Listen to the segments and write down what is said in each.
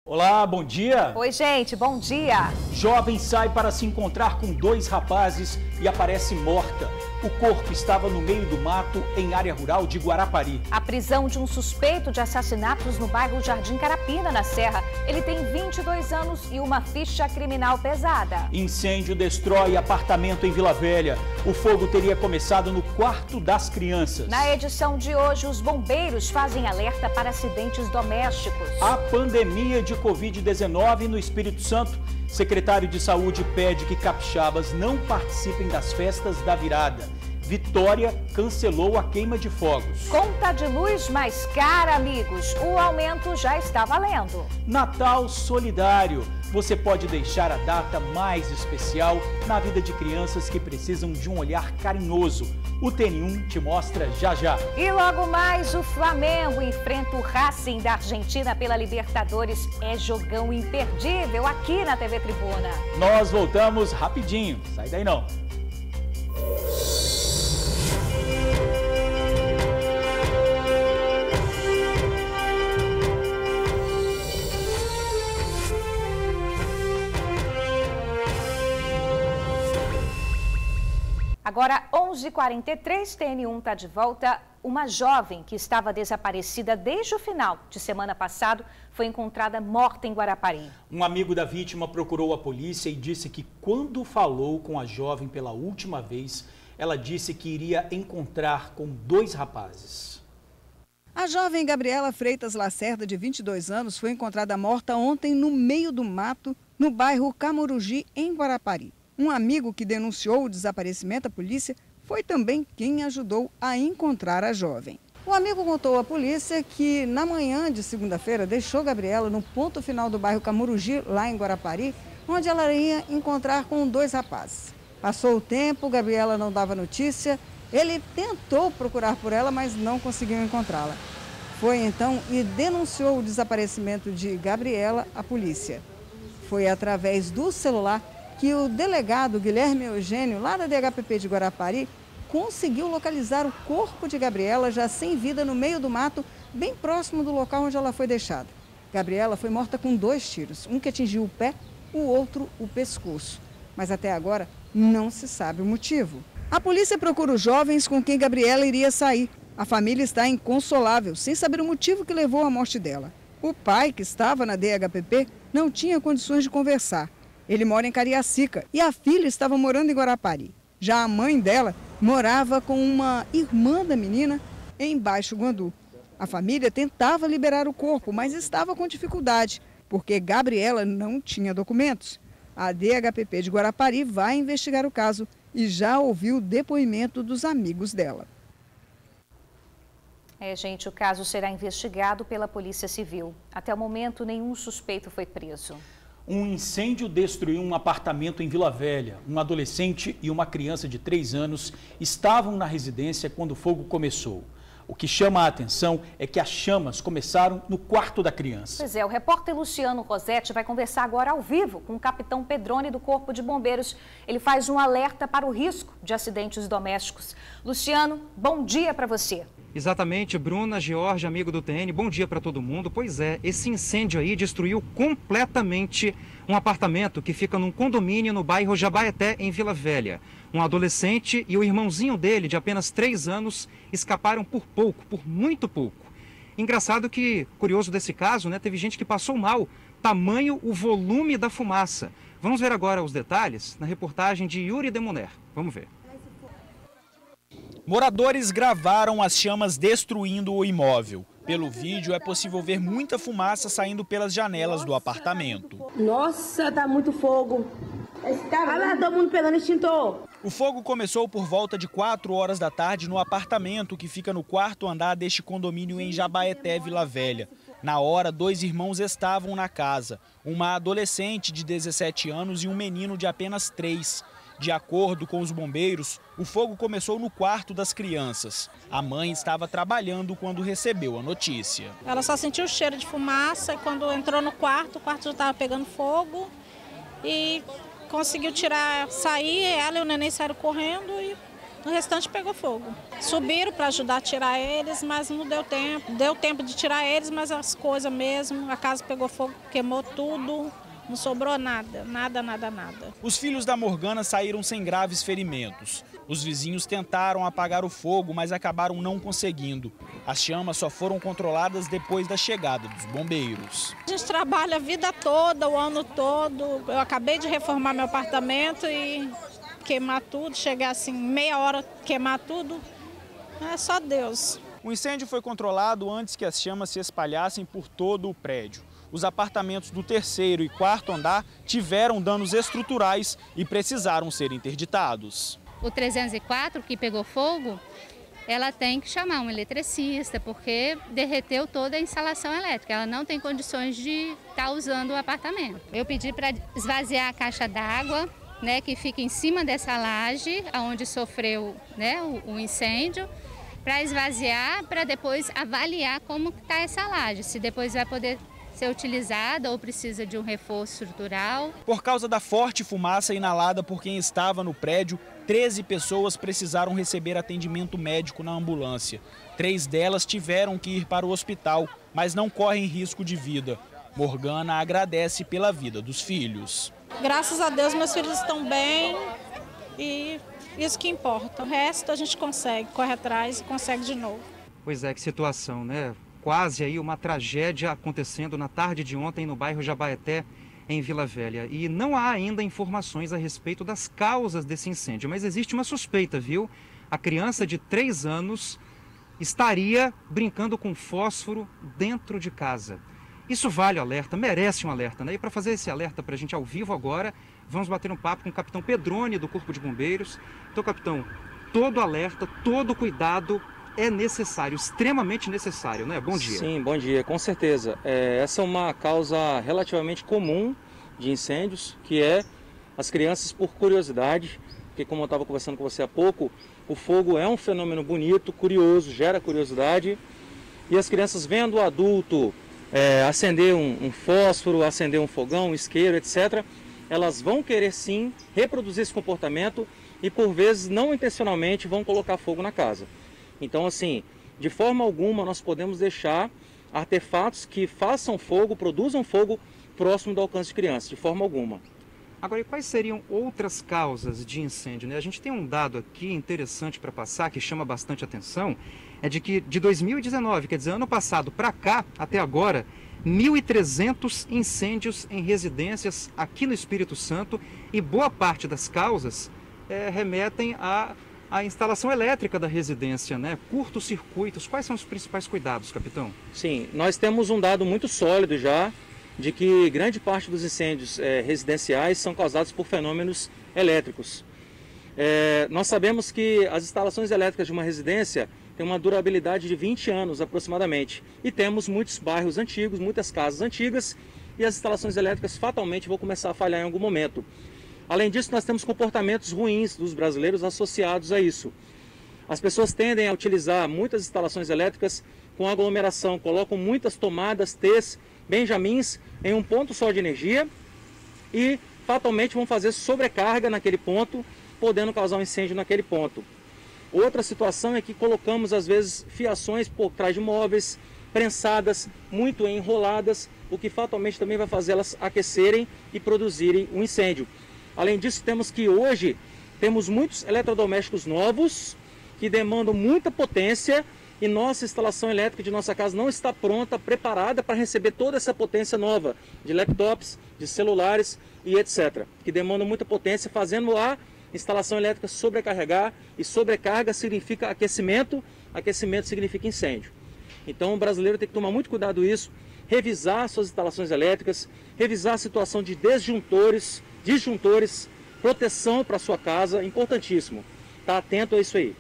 Olá, bom dia. Oi, gente, bom dia. Jovem sai para se encontrar com dois rapazes e aparece morta. O corpo estava no meio do mato, em área rural de Guarapari. A prisão de um suspeito de assassinatos no bairro Jardim Carapina, na Serra. Ele tem 22 anos e uma ficha criminal pesada. Incêndio destrói apartamento em Vila Velha. O fogo teria começado no quarto das crianças. Na edição de hoje, os bombeiros fazem alerta para acidentes domésticos. A pandemia de Covid-19 no Espírito Santo. Secretário de Saúde pede que capixabas não participem das festas da virada. Vitória cancelou a queima de fogos. Conta de luz mais cara, amigos. O aumento já está valendo. Natal solidário. Você pode deixar a data mais especial na vida de crianças que precisam de um olhar carinhoso. O TN1 te mostra já já. E logo mais, o Flamengo enfrenta o Racing da Argentina pela Libertadores. É jogão imperdível aqui na TV Tribuna. Nós voltamos rapidinho. Sai daí não. Agora, 11h43, TN1 está de volta. Uma jovem que estava desaparecida desde o final de semana passado foi encontrada morta em Guarapari. Um amigo da vítima procurou a polícia e disse que quando falou com a jovem pela última vez, ela disse que iria encontrar com dois rapazes. A jovem Gabriela Freitas Lacerda, de 22 anos, foi encontrada morta ontem no meio do mato, no bairro Camurugi, em Guarapari. Um amigo que denunciou o desaparecimento à polícia foi também quem ajudou a encontrar a jovem. O amigo contou à polícia que na manhã de segunda-feira deixou Gabriela no ponto final do bairro Camurugi, lá em Guarapari, onde ela ia encontrar com dois rapazes. Passou o tempo, Gabriela não dava notícia, ele tentou procurar por ela, mas não conseguiu encontrá-la. Foi então e denunciou o desaparecimento de Gabriela à polícia. Foi através do celular que o delegado Guilherme Eugênio, lá da DHPP de Guarapari, conseguiu localizar o corpo de Gabriela já sem vida no meio do mato, bem próximo do local onde ela foi deixada. Gabriela foi morta com 2 tiros, um que atingiu o pé, o outro o pescoço. Mas até agora não se sabe o motivo. A polícia procura os jovens com quem Gabriela iria sair. A família está inconsolável, sem saber o motivo que levou à morte dela. O pai, que estava na DHPP, não tinha condições de conversar. Ele mora em Cariacica e a filha estava morando em Guarapari. Já a mãe dela morava com uma irmã da menina em Baixo Guandu. A família tentava liberar o corpo, mas estava com dificuldade, porque Gabriela não tinha documentos. A DHPP de Guarapari vai investigar o caso e já ouviu o depoimento dos amigos dela. Gente, o caso será investigado pela Polícia Civil. Até o momento, nenhum suspeito foi preso. Um incêndio destruiu um apartamento em Vila Velha. Um adolescente e uma criança de 3 anos estavam na residência quando o fogo começou. O que chama a atenção é que as chamas começaram no quarto da criança. Pois é, o repórter Luciano Rosetti vai conversar agora ao vivo com o capitão Pedrone do Corpo de Bombeiros. Ele faz um alerta para o risco de acidentes domésticos. Luciano, bom dia para você. Exatamente, Bruna, George, amigo do TN, bom dia para todo mundo. Pois é, esse incêndio aí destruiu completamente um apartamento que fica num condomínio no bairro Jabaeté, em Vila Velha. Um adolescente e o irmãozinho dele, de apenas 3 anos, escaparam por pouco, por muito pouco. Engraçado que, curioso desse caso, né, teve gente que passou mal, tamanho o volume da fumaça. Vamos ver agora os detalhes na reportagem de Yuri Demoner. Vamos ver. Moradores gravaram as chamas destruindo o imóvel. Pelo vídeo é possível ver muita fumaça saindo pelas janelas do apartamento. Nossa, tá muito fogo. Olha lá, todo mundo pegando extintor. O fogo começou por volta de 4 horas da tarde no apartamento que fica no 4º andar deste condomínio em Jabaeté, Vila Velha. Na hora, 2 irmãos estavam na casa, uma adolescente de 17 anos e um menino de apenas 3. De acordo com os bombeiros, o fogo começou no quarto das crianças. A mãe estava trabalhando quando recebeu a notícia. Ela só sentiu o cheiro de fumaça e quando entrou no quarto, o quarto já estava pegando fogo e conseguiu sair, ela e o neném saíram correndo e O restante pegou fogo. Subiram para ajudar a tirar eles, mas não deu tempo. Deu tempo de tirar eles, mas as coisas mesmo, a casa pegou fogo, queimou tudo. Não sobrou nada, nada. Os filhos da Morgana saíram sem graves ferimentos. Os vizinhos tentaram apagar o fogo, mas acabaram não conseguindo. As chamas só foram controladas depois da chegada dos bombeiros. A gente trabalha a vida toda, o ano todo. Eu acabei de reformar meu apartamento e queimar tudo, chegar assim, meia hora queimar tudo. É só Deus. O incêndio foi controlado antes que as chamas se espalhassem por todo o prédio. Os apartamentos do 3º e 4º andar tiveram danos estruturais e precisaram ser interditados. O 304, que pegou fogo, ela tem que chamar um eletricista, porque derreteu toda a instalação elétrica. Ela não tem condições de estar usando o apartamento. Eu pedi para esvaziar a caixa d'água, né, que fica em cima dessa laje, onde sofreu, né, o incêndio, para esvaziar, para depois avaliar como está essa laje, se depois vai poder ser utilizada ou precisa de um reforço estrutural. Por causa da forte fumaça inalada por quem estava no prédio, 13 pessoas precisaram receber atendimento médico na ambulância. 3 delas tiveram que ir para o hospital, mas não correm risco de vida. Morgana agradece pela vida dos filhos. Graças a Deus meus filhos estão bem e isso que importa. O resto a gente consegue, corre atrás e consegue de novo. Pois é, que situação, né? Quase aí uma tragédia acontecendo na tarde de ontem no bairro Jabaeté, em Vila Velha. E não há ainda informações a respeito das causas desse incêndio, mas existe uma suspeita, viu? A criança de 3 anos estaria brincando com fósforo dentro de casa. Isso vale alerta, merece um alerta, né? E para fazer esse alerta para a gente ao vivo agora, vamos bater um papo com o capitão Pedrone do Corpo de Bombeiros. Então, capitão, todo alerta, todo cuidado é necessário, extremamente necessário, né? Bom dia. Sim, bom dia, com certeza. Essa é uma causa relativamente comum de incêndios, que é as crianças por curiosidade, porque como eu estava conversando com você há pouco, o fogo é um fenômeno bonito, curioso, gera curiosidade, e as crianças vendo o adulto acender um fósforo, acender um fogão, um isqueiro, etc., elas vão querer sim reproduzir esse comportamento e por vezes não intencionalmente vão colocar fogo na casa. Então, assim, de forma alguma nós podemos deixar artefatos que façam fogo, produzam fogo próximo do alcance de crianças, de forma alguma. Agora, e quais seriam outras causas de incêndio, né? A gente tem um dado aqui interessante para passar, que chama bastante atenção, é de que de 2019, quer dizer, ano passado para cá, até agora, 1.300 incêndios em residências aqui no Espírito Santo, e boa parte das causas remetem à instalação elétrica da residência, né? Curtos-circuitos. Quais são os principais cuidados, capitão? Sim, nós temos um dado muito sólido já de que grande parte dos incêndios residenciais são causados por fenômenos elétricos. Nós sabemos que as instalações elétricas de uma residência têm uma durabilidade de 20 anos aproximadamente. E temos muitos bairros antigos, muitas casas antigas, e as instalações elétricas fatalmente vão começar a falhar em algum momento. Além disso, nós temos comportamentos ruins dos brasileiros associados a isso. As pessoas tendem a utilizar muitas instalações elétricas com aglomeração, colocam muitas tomadas, T's, benjamins em um ponto só de energia e fatalmente vão fazer sobrecarga naquele ponto, podendo causar um incêndio naquele ponto. Outra situação é que colocamos às vezes fiações por trás de móveis, prensadas, muito enroladas, o que fatalmente também vai fazer elas aquecerem e produzirem um incêndio. Além disso, hoje temos muitos eletrodomésticos novos que demandam muita potência e nossa instalação elétrica de nossa casa não está pronta, preparada para receber toda essa potência nova de laptops, de celulares e etc. Que demandam muita potência, fazendo a instalação elétrica sobrecarregar, e sobrecarga significa aquecimento, aquecimento significa incêndio. Então o brasileiro tem que tomar muito cuidado com isso, revisar suas instalações elétricas, revisar a situação de disjuntores, proteção para sua casa, importantíssimo. Tá atento a isso aí.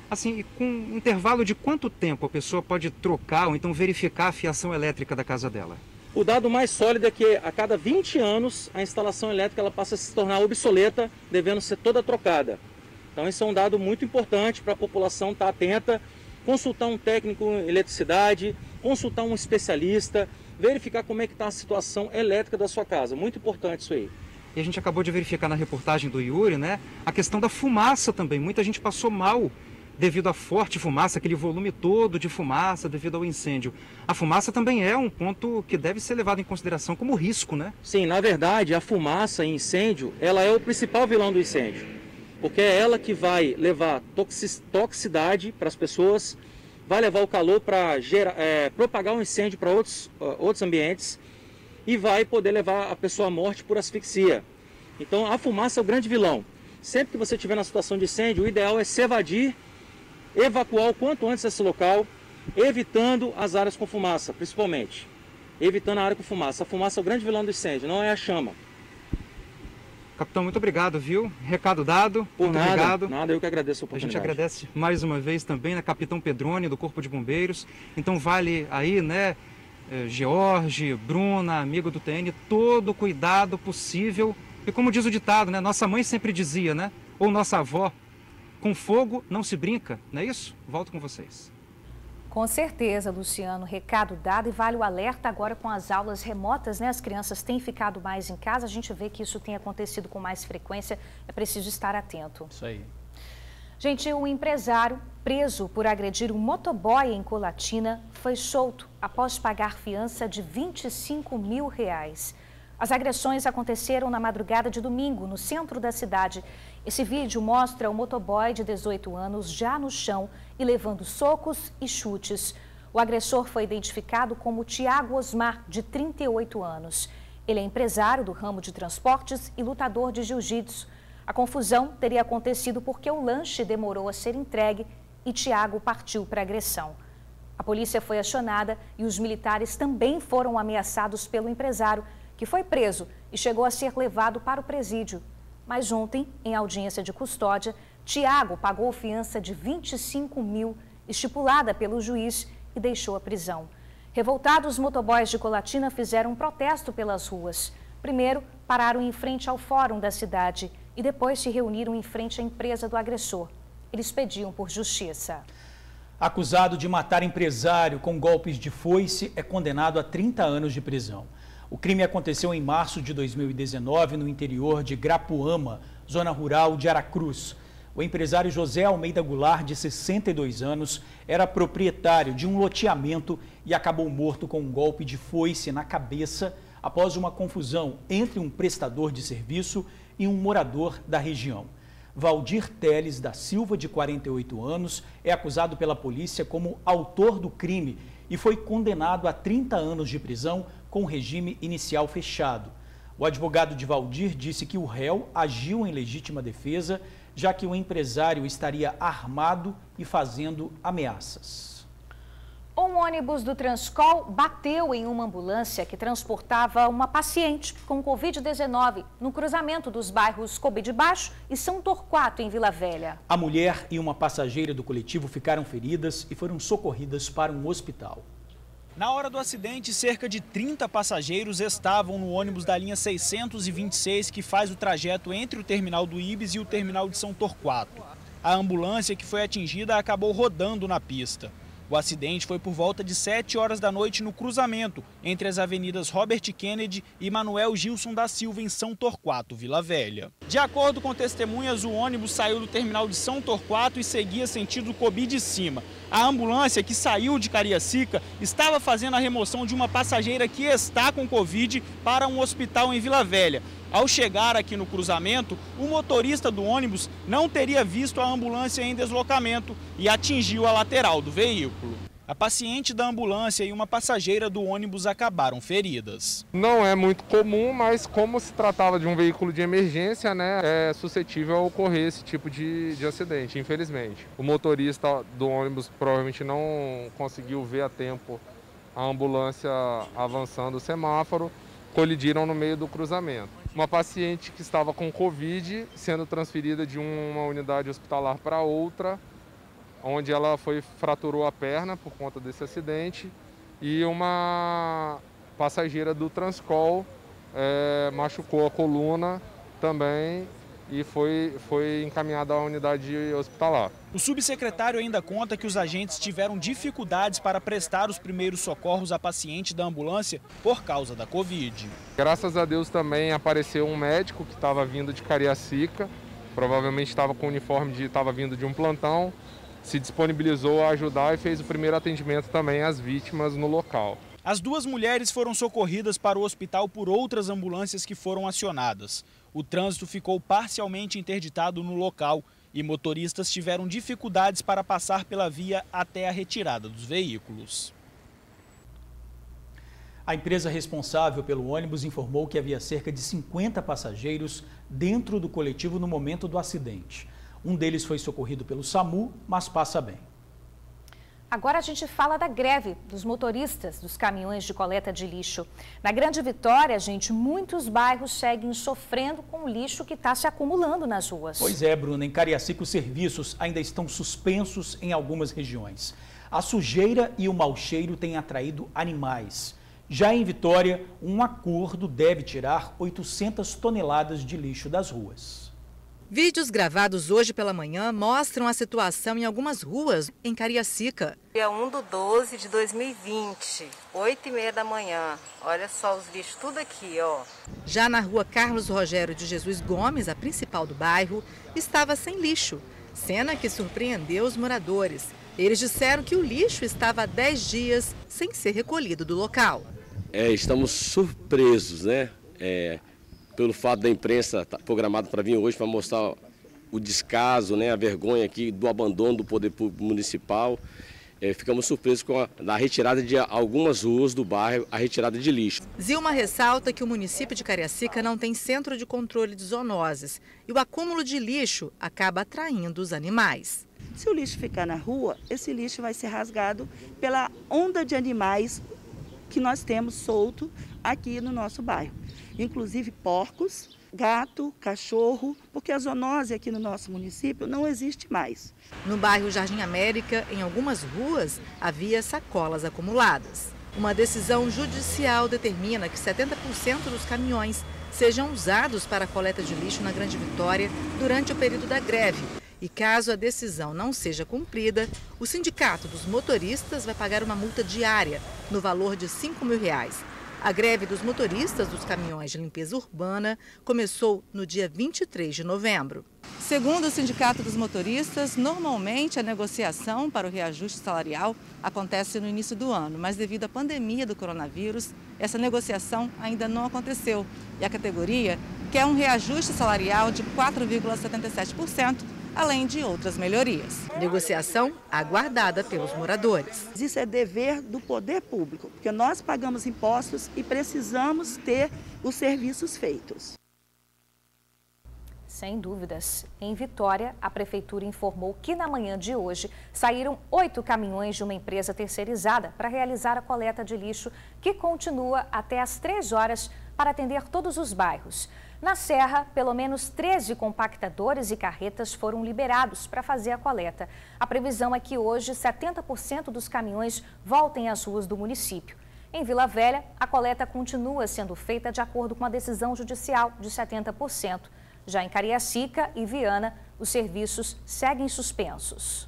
Assim, com um intervalo de quanto tempo a pessoa pode trocar ou então verificar a fiação elétrica da casa dela? O dado mais sólido é que a cada 20 anos a instalação elétrica ela passa a se tornar obsoleta, devendo ser toda trocada. Então esse é um dado muito importante para a população estar atenta, consultar um técnico em eletricidade, consultar um especialista, verificar como é que está a situação elétrica da sua casa. Muito importante isso aí. e a gente acabou de verificar na reportagem do Yuri, né, a questão da fumaça também. Muita gente passou mal devido à forte fumaça, aquele volume todo de fumaça devido ao incêndio. A fumaça também é um ponto que deve ser levado em consideração como risco, né? Sim, na verdade, a fumaça em incêndio, ela é o principal vilão do incêndio, porque é ela que vai levar toxicidade para as pessoas, vai levar o calor para propagar o incêndio para outros ambientes e vai poder levar a pessoa à morte por asfixia. Então, a fumaça é o grande vilão. Sempre que você estiver na situação de incêndio, o ideal é se evadir, evacuar o quanto antes esse local, evitando as áreas com fumaça, principalmente. Evitando a área com fumaça. A fumaça é o grande vilão do incêndio, não é a chama. Capitão, muito obrigado, viu? Recado dado. Por muito nada, obrigado. Nada, eu que agradeço a oportunidade. A gente agradece mais uma vez também, né, Capitão Pedroni, do Corpo de Bombeiros. Então vale aí, né, George, Bruna, amigo do TN, todo o cuidado possível. E como diz o ditado, né, nossa mãe sempre dizia, né, ou nossa avó, com fogo não se brinca, não é isso? Volto com vocês. Com certeza, Luciano, recado dado, e vale o alerta agora com as aulas remotas, né? As crianças têm ficado mais em casa, a gente vê que isso tem acontecido com mais frequência, é preciso estar atento. Isso aí. Gente, um empresário preso por agredir um motoboy em Colatina foi solto após pagar fiança de R$25 mil. As agressões aconteceram na madrugada de domingo, no centro da cidade. Esse vídeo mostra o motoboy de 18 anos já no chão e levando socos e chutes. O agressor foi identificado como Tiago Osmar, de 38 anos. Ele é empresário do ramo de transportes e lutador de jiu-jitsu. A confusão teria acontecido porque o lanche demorou a ser entregue e Tiago partiu para a agressão. A polícia foi acionada e os militares também foram ameaçados pelo empresário, que foi preso e chegou a ser levado para o presídio. Mas ontem, em audiência de custódia, Tiago pagou fiança de R$25 mil, estipulada pelo juiz, e deixou a prisão. Revoltados, os motoboys de Colatina fizeram um protesto pelas ruas. Primeiro, pararam em frente ao fórum da cidade e depois se reuniram em frente à empresa do agressor. Eles pediam por justiça. Acusado de matar empresário com golpes de foice é condenado a 30 anos de prisão. O crime aconteceu em março de 2019 no interior de Grapuama, zona rural de Aracruz. O empresário José Almeida Goulart, de 62 anos, era proprietário de um loteamento e acabou morto com um golpe de foice na cabeça após uma confusão entre um prestador de serviço e um morador da região. Valdir Teles da Silva, de 48 anos, é acusado pela polícia como autor do crime e foi condenado a 30 anos de prisão com regime inicial fechado. O advogado de Valdir disse que o réu agiu em legítima defesa, já que o empresário estaria armado e fazendo ameaças. Um ônibus do Transcol bateu em uma ambulância que transportava uma paciente com Covid-19 no cruzamento dos bairros Cobi de Baixo e São Torquato, em Vila Velha. A mulher e uma passageira do coletivo ficaram feridas e foram socorridas para um hospital. Na hora do acidente, cerca de 30 passageiros estavam no ônibus da linha 626, que faz o trajeto entre o terminal do Ibis e o terminal de São Torquato. A ambulância que foi atingida acabou rodando na pista. O acidente foi por volta de 7 horas da noite no cruzamento entre as avenidas Robert Kennedy e Manuel Gilson da Silva, em São Torquato, Vila Velha. De acordo com testemunhas, o ônibus saiu do terminal de São Torquato e seguia sentido Cobi de Cima. A ambulância, que saiu de Cariacica, estava fazendo a remoção de uma passageira que está com Covid para um hospital em Vila Velha. Ao chegar aqui no cruzamento, o motorista do ônibus não teria visto a ambulância em deslocamento e atingiu a lateral do veículo. A paciente da ambulância e uma passageira do ônibus acabaram feridas. Não é muito comum, mas como se tratava de um veículo de emergência, né, é suscetível a ocorrer esse tipo de acidente, infelizmente. O motorista do ônibus provavelmente não conseguiu ver a tempo a ambulância avançando o semáforo, colidiram no meio do cruzamento. Uma paciente que estava com Covid sendo transferida de uma unidade hospitalar para outra, onde ela fraturou a perna por conta desse acidente, e uma passageira do Transcol machucou a coluna também e foi encaminhado à unidade hospitalar. O subsecretário ainda conta que os agentes tiveram dificuldades para prestar os primeiros socorros a paciente da ambulância por causa da Covid. Graças a Deus também apareceu um médico que estava vindo de Cariacica, provavelmente estava com o uniforme estava vindo de um plantão, se disponibilizou a ajudar e fez o primeiro atendimento também às vítimas no local. As duas mulheres foram socorridas para o hospital por outras ambulâncias que foram acionadas. O trânsito ficou parcialmente interditado no local e motoristas tiveram dificuldades para passar pela via até a retirada dos veículos. A empresa responsável pelo ônibus informou que havia cerca de 50 passageiros dentro do coletivo no momento do acidente. Um deles foi socorrido pelo SAMU, mas passa bem. Agora a gente fala da greve dos motoristas dos caminhões de coleta de lixo. Na Grande Vitória, gente, muitos bairros seguem sofrendo com o lixo que está se acumulando nas ruas. Pois é, Bruna, em Cariacica os serviços ainda estão suspensos em algumas regiões. A sujeira e o mau cheiro têm atraído animais. Já em Vitória, um acordo deve tirar 800 toneladas de lixo das ruas. Vídeos gravados hoje pela manhã mostram a situação em algumas ruas em Cariacica. Dia 1/12/2020, 8h30 da manhã. Olha só os lixos, tudo aqui, ó. Já na rua Carlos Rogério de Jesus Gomes, a principal do bairro, estava sem lixo. Cena que surpreendeu os moradores. Eles disseram que o lixo estava há 10 dias sem ser recolhido do local. Estamos surpresos, né? Pelo fato da imprensa estar programada para vir hoje para mostrar o descaso, né, a vergonha aqui do abandono do poder público municipal. Ficamos surpresos com a retirada de algumas ruas do bairro, a retirada de lixo. Zilma ressalta que o município de Cariacica não tem centro de controle de zoonoses e o acúmulo de lixo acaba atraindo os animais. Se o lixo ficar na rua, esse lixo vai ser rasgado pela onda de animais que nós temos solto aqui no nosso bairro. Inclusive porcos, gato, cachorro, porque a zoonose aqui no nosso município não existe mais. No bairro Jardim América, em algumas ruas, havia sacolas acumuladas. Uma decisão judicial determina que 70% dos caminhões sejam usados para a coleta de lixo na Grande Vitória durante o período da greve. E caso a decisão não seja cumprida, o Sindicato dos Motoristas vai pagar uma multa diária no valor de R$5 mil. A greve dos motoristas dos caminhões de limpeza urbana começou no dia 23 de novembro. Segundo o Sindicato dos Motoristas, normalmente a negociação para o reajuste salarial acontece no início do ano, mas devido à pandemia do coronavírus, essa negociação ainda não aconteceu. E a categoria quer um reajuste salarial de 4,77%, além de outras melhorias. Negociação aguardada pelos moradores. Isso é dever do poder público, porque nós pagamos impostos e precisamos ter os serviços feitos. Sem dúvidas. Em Vitória, a Prefeitura informou que na manhã de hoje saíram 8 caminhões de uma empresa terceirizada para realizar a coleta de lixo, que continua até às 3 horas para atender todos os bairros. Na Serra, pelo menos 13 compactadores e carretas foram liberados para fazer a coleta. A previsão é que hoje 70% dos caminhões voltem às ruas do município. Em Vila Velha, a coleta continua sendo feita de acordo com a decisão judicial de 70%. Já em Cariacica e Viana, os serviços seguem suspensos.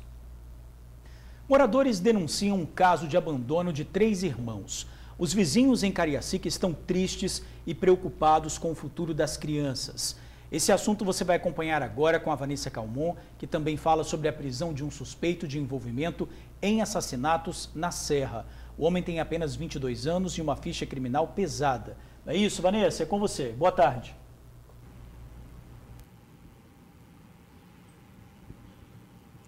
Moradores denunciam um caso de abandono de 3 irmãos. Os vizinhos em Cariacica estão tristes e preocupados com o futuro das crianças. Esse assunto você vai acompanhar agora com a Vanessa Calmon, que também fala sobre a prisão de um suspeito de envolvimento em assassinatos na Serra. O homem tem apenas 22 anos e uma ficha criminal pesada. É isso, Vanessa? É com você. Boa tarde.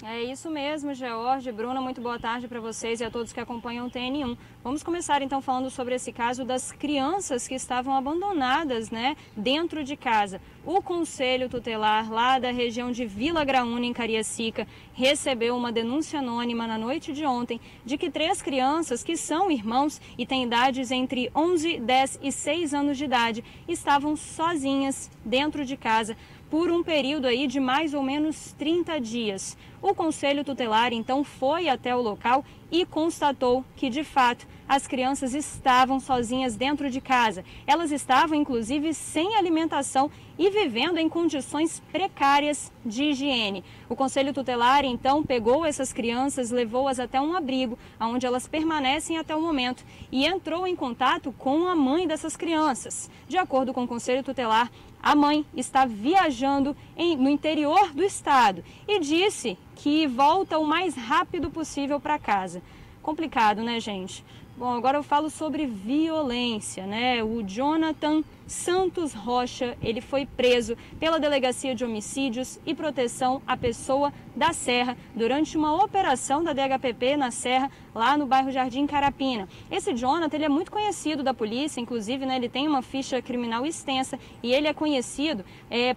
É isso mesmo, George. Bruna, muito boa tarde para vocês e a todos que acompanham o TN1. Vamos começar então falando sobre esse caso das crianças que estavam abandonadas, dentro de casa. O Conselho Tutelar lá da região de Vila Graúna, em Cariacica, recebeu uma denúncia anônima na noite de ontem de que 3 crianças que são irmãos e têm idades entre 11, 10 e 6 anos de idade estavam sozinhas dentro de casa por um período aí de mais ou menos 30 dias. O Conselho Tutelar, então, foi até o local e constatou que, de fato, as crianças estavam sozinhas dentro de casa. Elas estavam, inclusive, sem alimentação e vivendo em condições precárias de higiene. O Conselho Tutelar, então, pegou essas crianças, levou-as até um abrigo, onde elas permanecem até o momento, e entrou em contato com a mãe dessas crianças. De acordo com o Conselho Tutelar, a mãe está viajando no interior do estado e disse que volta o mais rápido possível para casa. Complicado, né, gente? Bom, agora eu falo sobre violência, né? O Jonathan Santos Rocha, ele foi preso pela Delegacia de Homicídios e Proteção à Pessoa da Serra durante uma operação da DHPP na Serra, lá no bairro Jardim Carapina. Esse Jonathan, ele é muito conhecido da polícia, inclusive, né, ele tem uma ficha criminal extensa e ele é conhecido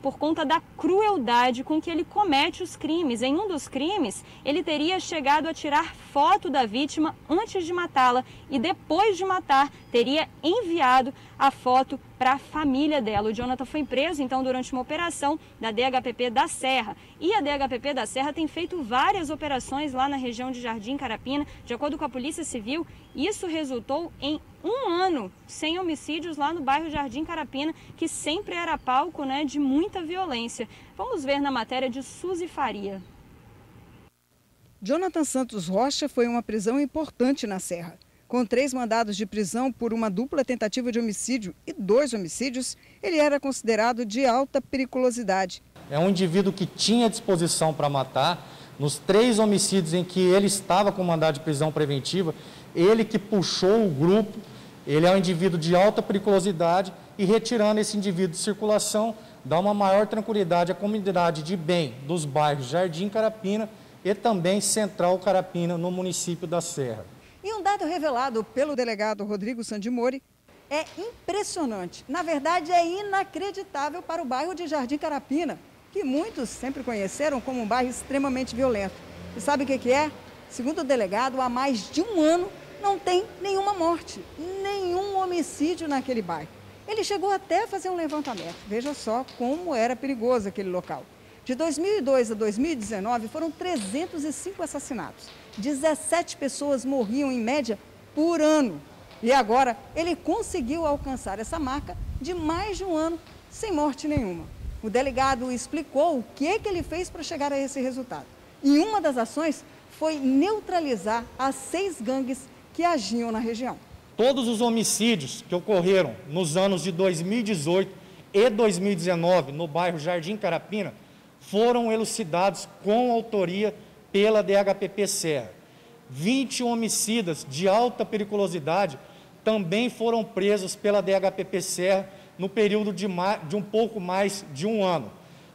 por conta da crueldade com que ele comete os crimes. Em um dos crimes, ele teria chegado a tirar foto da vítima antes de matá-la e depois de matar, teria enviado a foto para a família dela. O Jonathan foi preso, então, durante uma operação da DHPP da Serra. E a DHPP da Serra tem feito várias operações lá na região de Jardim Carapina. De acordo com a Polícia Civil, isso resultou em 1 ano sem homicídios lá no bairro Jardim Carapina, que sempre era palco, né, de muita violência. Vamos ver na matéria de Suzy Faria. Jonathan Santos Rocha foi uma prisão importante na Serra. Com 3 mandados de prisão por uma dupla tentativa de homicídio e 2 homicídios, ele era considerado de alta periculosidade. É um indivíduo que tinha disposição para matar. Nos 3 homicídios em que ele estava com mandado de prisão preventiva, ele que puxou o grupo, ele é um indivíduo de alta periculosidade e retirando esse indivíduo de circulação, dá uma maior tranquilidade à comunidade de bem dos bairros Jardim Carapina e também Central Carapina, no município da Serra. E um dado revelado pelo delegado Rodrigo Sandimori é impressionante. Na verdade, é inacreditável para o bairro de Jardim Carapina, que muitos sempre conheceram como um bairro extremamente violento. E sabe o que é? Segundo o delegado, há mais de 1 ano não tem nenhuma morte, nenhum homicídio naquele bairro. Ele chegou até a fazer um levantamento. Veja só como era perigoso aquele local. De 2002 a 2019, foram 305 assassinatos. 17 pessoas morriam, em média, por ano. E agora, ele conseguiu alcançar essa marca de mais de 1 ano sem morte nenhuma. O delegado explicou o que ele fez para chegar a esse resultado. E uma das ações foi neutralizar as 6 gangues que agiam na região. Todos os homicídios que ocorreram nos anos de 2018 e 2019 no bairro Jardim Carapina foram elucidados com autoria pela DHPP Serra. 20 homicidas de alta periculosidade também foram presos pela DHPP Serra no período de um pouco mais de 1 ano.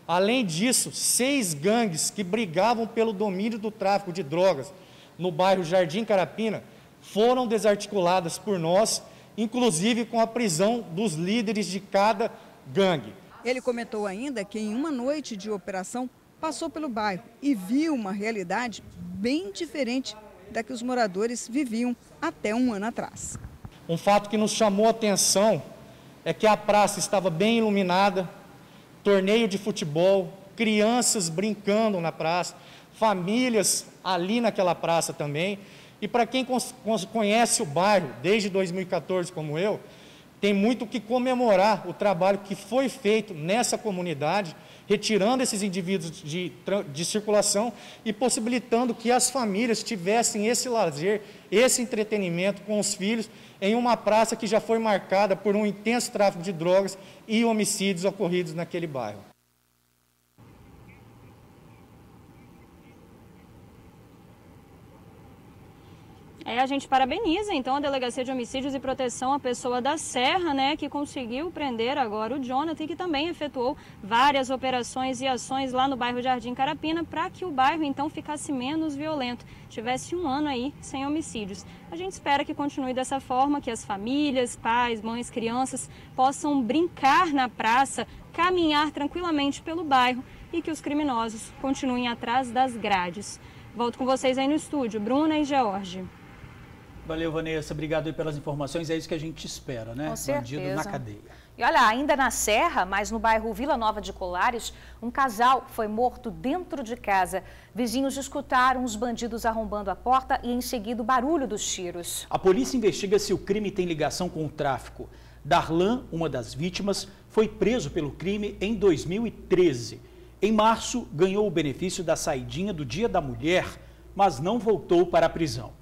Além disso, 6 gangues que brigavam pelo domínio do tráfico de drogas no bairro Jardim Carapina foram desarticuladas por nós, inclusive com a prisão dos líderes de cada gangue. Ele comentou ainda que em uma noite de operação passou pelo bairro e viu uma realidade bem diferente da que os moradores viviam até 1 ano atrás. Um fato que nos chamou a atenção é que a praça estava bem iluminada, torneio de futebol, crianças brincando na praça, famílias ali naquela praça também. E para quem conhece o bairro desde 2014 como eu, tem muito que comemorar o trabalho que foi feito nessa comunidade, retirando esses indivíduos de circulação e possibilitando que as famílias tivessem esse lazer, esse entretenimento com os filhos em uma praça que já foi marcada por um intenso tráfico de drogas e homicídios ocorridos naquele bairro. A gente parabeniza, então, a Delegacia de Homicídios e Proteção à Pessoa da Serra, né, que conseguiu prender agora o Jonathan e que também efetuou várias operações e ações lá no bairro Jardim Carapina para que o bairro, então, ficasse menos violento, tivesse 1 ano aí sem homicídios. A gente espera que continue dessa forma, que as famílias, pais, mães, crianças possam brincar na praça, caminhar tranquilamente pelo bairro e que os criminosos continuem atrás das grades. Volto com vocês aí no estúdio, Bruna e George. Valeu, Vanessa. Obrigado aí pelas informações. É isso que a gente espera, né? Com certeza. Bandido na cadeia. E olha, ainda na Serra, mas no bairro Vila Nova de Colares, um casal foi morto dentro de casa. Vizinhos escutaram os bandidos arrombando a porta e em seguida o barulho dos tiros. A polícia investiga se o crime tem ligação com o tráfico. Darlan, uma das vítimas, foi preso pelo crime em 2013. Em março, ganhou o benefício da saidinha do Dia da Mulher, mas não voltou para a prisão.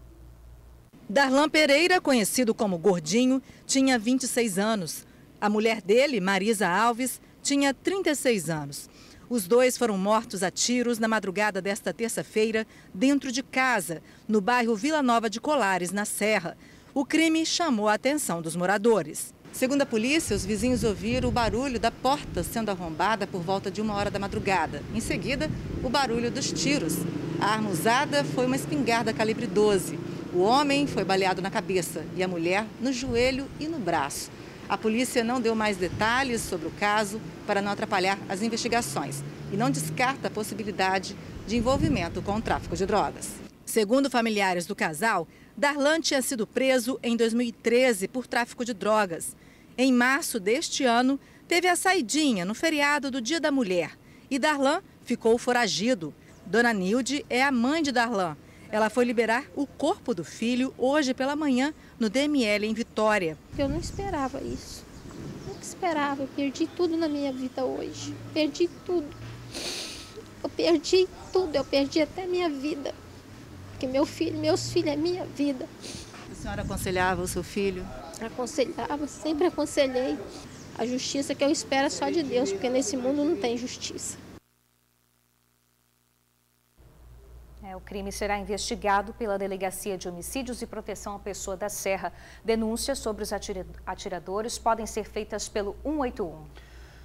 Darlan Pereira, conhecido como Gordinho, tinha 26 anos. A mulher dele, Marisa Alves, tinha 36 anos. Os dois foram mortos a tiros na madrugada desta terça-feira, dentro de casa, no bairro Vila Nova de Colares, na Serra. O crime chamou a atenção dos moradores. Segundo a polícia, os vizinhos ouviram o barulho da porta sendo arrombada por volta de 1h da madrugada. Em seguida, o barulho dos tiros. A arma usada foi uma espingarda calibre 12. O homem foi baleado na cabeça e a mulher no joelho e no braço. A polícia não deu mais detalhes sobre o caso para não atrapalhar as investigações e não descarta a possibilidade de envolvimento com o tráfico de drogas. Segundo familiares do casal, Darlan tinha sido preso em 2013 por tráfico de drogas. Em março deste ano, teve a saidinha no feriado do Dia da Mulher e Darlan ficou foragido. Dona Nilde é a mãe de Darlan. Ela foi liberar o corpo do filho hoje pela manhã no DML em Vitória. Eu não esperava isso. Não esperava. Eu perdi tudo na minha vida hoje. Perdi tudo. Eu perdi tudo. Eu perdi até minha vida. Porque meus filhos é minha vida. A senhora aconselhava o seu filho? Aconselhava, sempre aconselhei. A justiça que eu espero é só de Deus, porque nesse mundo não tem justiça. O crime será investigado pela Delegacia de Homicídios e Proteção à Pessoa da Serra. Denúncias sobre os atiradores podem ser feitas pelo 181.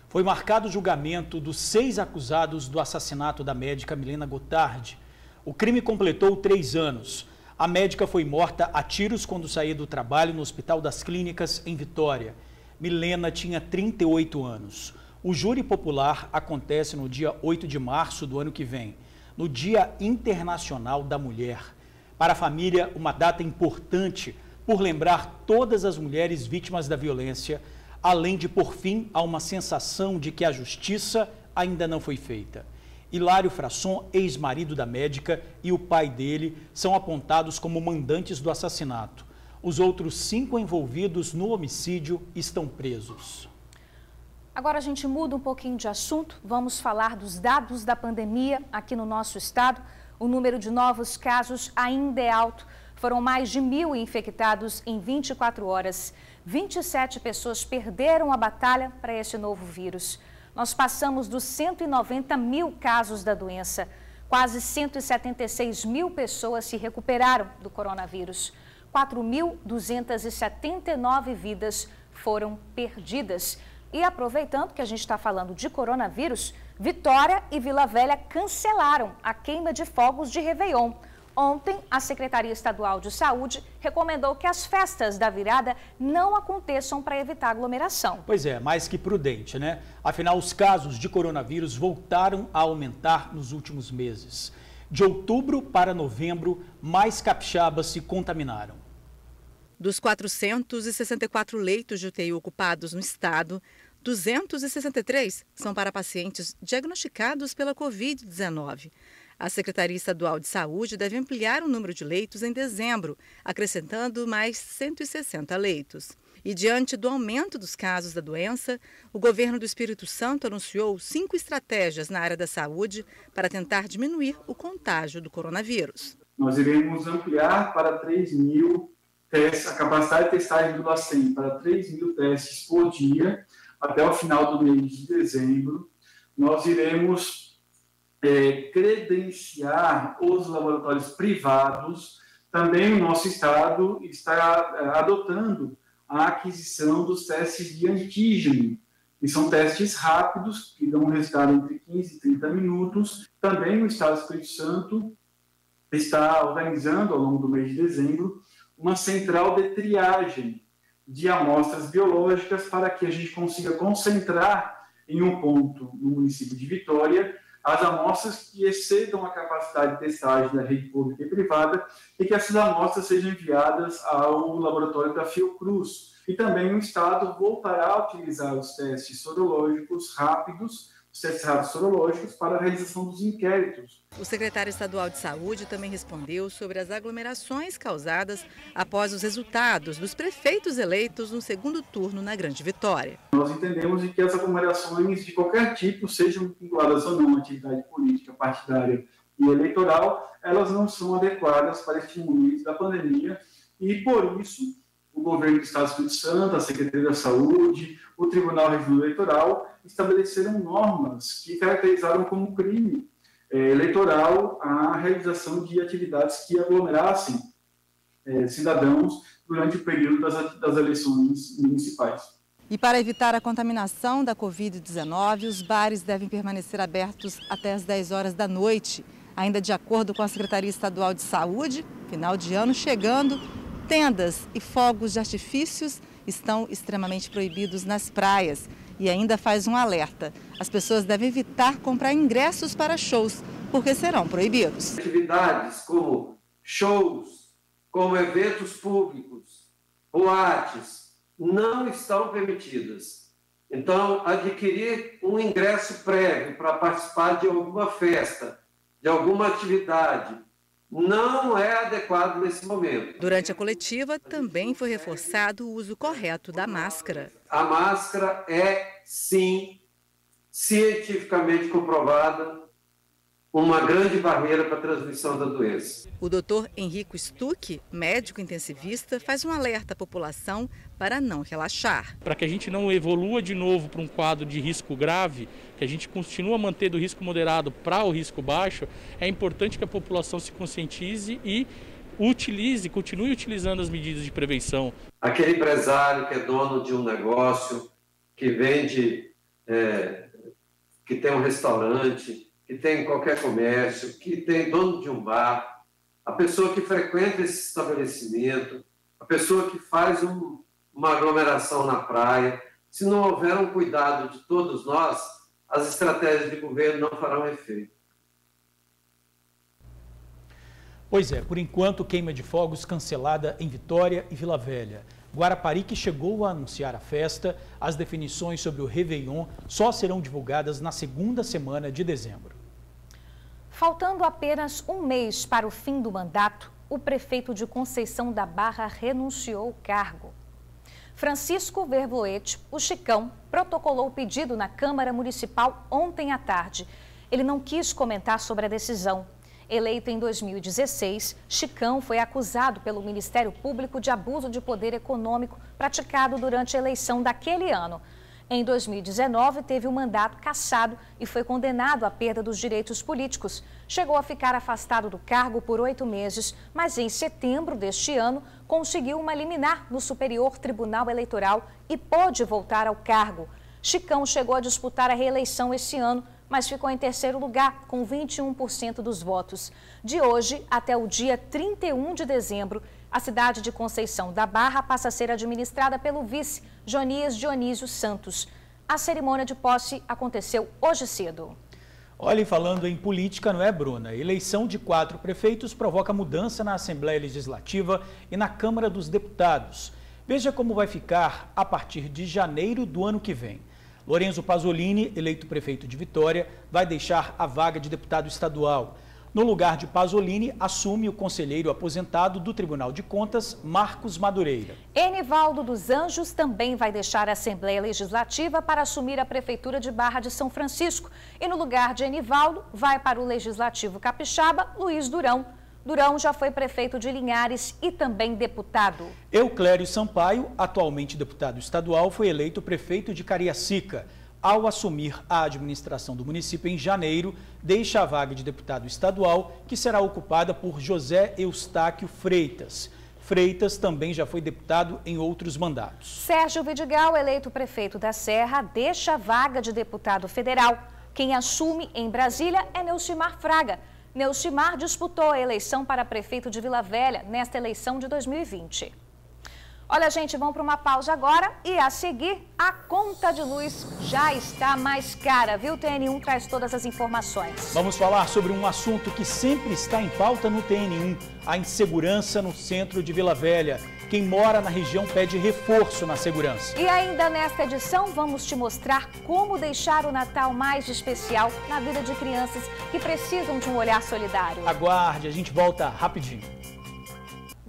Foi marcado o julgamento dos 6 acusados do assassinato da médica Milena Gotardi. O crime completou 3 anos. A médica foi morta a tiros quando saía do trabalho no Hospital das Clínicas, em Vitória. Milena tinha 38 anos. O júri popular acontece no dia 8 de março do ano que vem, no Dia Internacional da Mulher. Para a família, uma data importante por lembrar todas as mulheres vítimas da violência, além de pôr fim a uma sensação de que a justiça ainda não foi feita. Hilário Frasson, ex-marido da médica, e o pai dele são apontados como mandantes do assassinato. Os outros 5 envolvidos no homicídio estão presos. Agora a gente muda um pouquinho de assunto, vamos falar dos dados da pandemia aqui no nosso estado. O número de novos casos ainda é alto. Foram mais de 1.000 infectados em 24 horas. 27 pessoas perderam a batalha para esse novo vírus. Nós passamos dos 190 mil casos da doença. Quase 176 mil pessoas se recuperaram do coronavírus. 4.279 vidas foram perdidas. E aproveitando que a gente está falando de coronavírus, Vitória e Vila Velha cancelaram a queima de fogos de Réveillon. Ontem, a Secretaria Estadual de Saúde recomendou que as festas da virada não aconteçam para evitar aglomeração. Pois é, mais que prudente, né? Afinal, os casos de coronavírus voltaram a aumentar nos últimos meses. De outubro para novembro, mais capixabas se contaminaram. Dos 464 leitos de UTI ocupados no estado, 263 são para pacientes diagnosticados pela Covid-19. A Secretaria Estadual de Saúde deve ampliar o número de leitos em dezembro, acrescentando mais 160 leitos. E diante do aumento dos casos da doença, o governo do Espírito Santo anunciou 5 estratégias na área da saúde para tentar diminuir o contágio do coronavírus. Nós iremos ampliar para 3.000 testes, a capacidade de testagem do LACEN para 3.000 testes por dia até o final do mês de dezembro. Nós iremos credenciar os laboratórios privados. Também o nosso estado está adotando a aquisição dos testes de antígeno, que são testes rápidos, que dão um resultado entre 15 e 30 minutos. Também o estado do Espírito Santo está organizando, ao longo do mês de dezembro, uma central de triagem de amostras biológicas para que a gente consiga concentrar em um ponto no município de Vitória as amostras que excedam a capacidade de testagem da rede pública e privada e que essas amostras sejam enviadas ao laboratório da Fiocruz. E também o Estado voltará a utilizar os testes sorológicos rápidos, os testes rápidos sorológicos para a realização dos inquéritos. O secretário estadual de Saúde também respondeu sobre as aglomerações causadas após os resultados dos prefeitos eleitos no segundo turno na Grande Vitória. Nós entendemos que as aglomerações de qualquer tipo, sejam vinculadas ou não à atividade política, partidária e eleitoral, elas não são adequadas para este momento da pandemia e, por isso, o governo do Estado do Espírito Santo, a Secretaria da Saúde, o Tribunal Regional Eleitoral estabeleceram normas que caracterizaram como crime eleitoral a realização de atividades que aglomerassem cidadãos durante o período das eleições municipais. E para evitar a contaminação da Covid-19, os bares devem permanecer abertos até as 10 horas da noite. Ainda de acordo com a Secretaria Estadual de Saúde, final de ano chegando, tendas e fogos de artifícios estão extremamente proibidos nas praias. E ainda faz um alerta: as pessoas devem evitar comprar ingressos para shows, porque serão proibidos. Atividades como shows, como eventos públicos, boates, não estão permitidas. Então, adquirir um ingresso prévio para participar de alguma festa, de alguma atividade, não é adequado nesse momento. Durante a coletiva, também foi reforçado o uso correto da máscara. A máscara é, sim, cientificamente comprovada, uma grande barreira para a transmissão da doença. O doutor Henrico Stuck, médico intensivista, faz um alerta à população para não relaxar. Para que a gente não evolua de novo para um quadro de risco grave, que a gente continue a manter do risco moderado para o risco baixo, é importante que a população se conscientize e continue utilizando as medidas de prevenção. Aquele empresário que é dono de um negócio, que vende, que tem um restaurante, que tem qualquer comércio, que tem dono de um bar, a pessoa que frequenta esse estabelecimento, a pessoa que faz uma aglomeração na praia, se não houver um cuidado de todos nós, as estratégias de governo não farão efeito. Pois é, por enquanto, queima de fogos cancelada em Vitória e Vila Velha. Guarapari, que chegou a anunciar a festa, as definições sobre o Réveillon só serão divulgadas na segunda semana de dezembro. Faltando apenas um mês para o fim do mandato, o prefeito de Conceição da Barra renunciou ao cargo. Francisco Verboete, o Chicão, protocolou o pedido na Câmara Municipal ontem à tarde. Ele não quis comentar sobre a decisão. Eleito em 2016, Chicão foi acusado pelo Ministério Público de abuso de poder econômico praticado durante a eleição daquele ano. Em 2019, teve o mandato cassado e foi condenado à perda dos direitos políticos. Chegou a ficar afastado do cargo por 8 meses, mas em setembro deste ano conseguiu uma liminar no Superior Tribunal Eleitoral e pôde voltar ao cargo. Chicão chegou a disputar a reeleição esse ano, mas ficou em terceiro lugar, com 21% dos votos. De hoje até o dia 31 de dezembro, a cidade de Conceição da Barra passa a ser administrada pelo vice, Jonias Dionísio Santos. A cerimônia de posse aconteceu hoje cedo. Olha, e falando em política, não é, Bruna? A eleição de 4 prefeitos provoca mudança na Assembleia Legislativa e na Câmara dos Deputados. Veja como vai ficar a partir de janeiro do ano que vem. Lorenzo Pasolini, eleito prefeito de Vitória, vai deixar a vaga de deputado estadual. No lugar de Pasolini, assume o conselheiro aposentado do Tribunal de Contas, Marcos Madureira. Enivaldo dos Anjos também vai deixar a Assembleia Legislativa para assumir a Prefeitura de Barra de São Francisco. E no lugar de Enivaldo, vai para o Legislativo Capixaba, Luiz Durão. Durão já foi prefeito de Linhares e também deputado. Euclério Sampaio, atualmente deputado estadual, foi eleito prefeito de Cariacica. Ao assumir a administração do município em janeiro, deixa a vaga de deputado estadual, que será ocupada por José Eustáquio Freitas. Freitas também já foi deputado em outros mandatos. Sérgio Vidigal, eleito prefeito da Serra, deixa a vaga de deputado federal. Quem assume em Brasília é Neucimar Fraga. Neucimar disputou a eleição para prefeito de Vila Velha nesta eleição de 2020. Olha, gente, vamos para uma pausa agora e a seguir a conta de luz já está mais cara, viu? O TN1 traz todas as informações. Vamos falar sobre um assunto que sempre está em pauta no TN1, a insegurança no centro de Vila Velha. Quem mora na região pede reforço na segurança. E ainda nesta edição vamos te mostrar como deixar o Natal mais especial na vida de crianças que precisam de um olhar solidário. Aguarde, a gente volta rapidinho.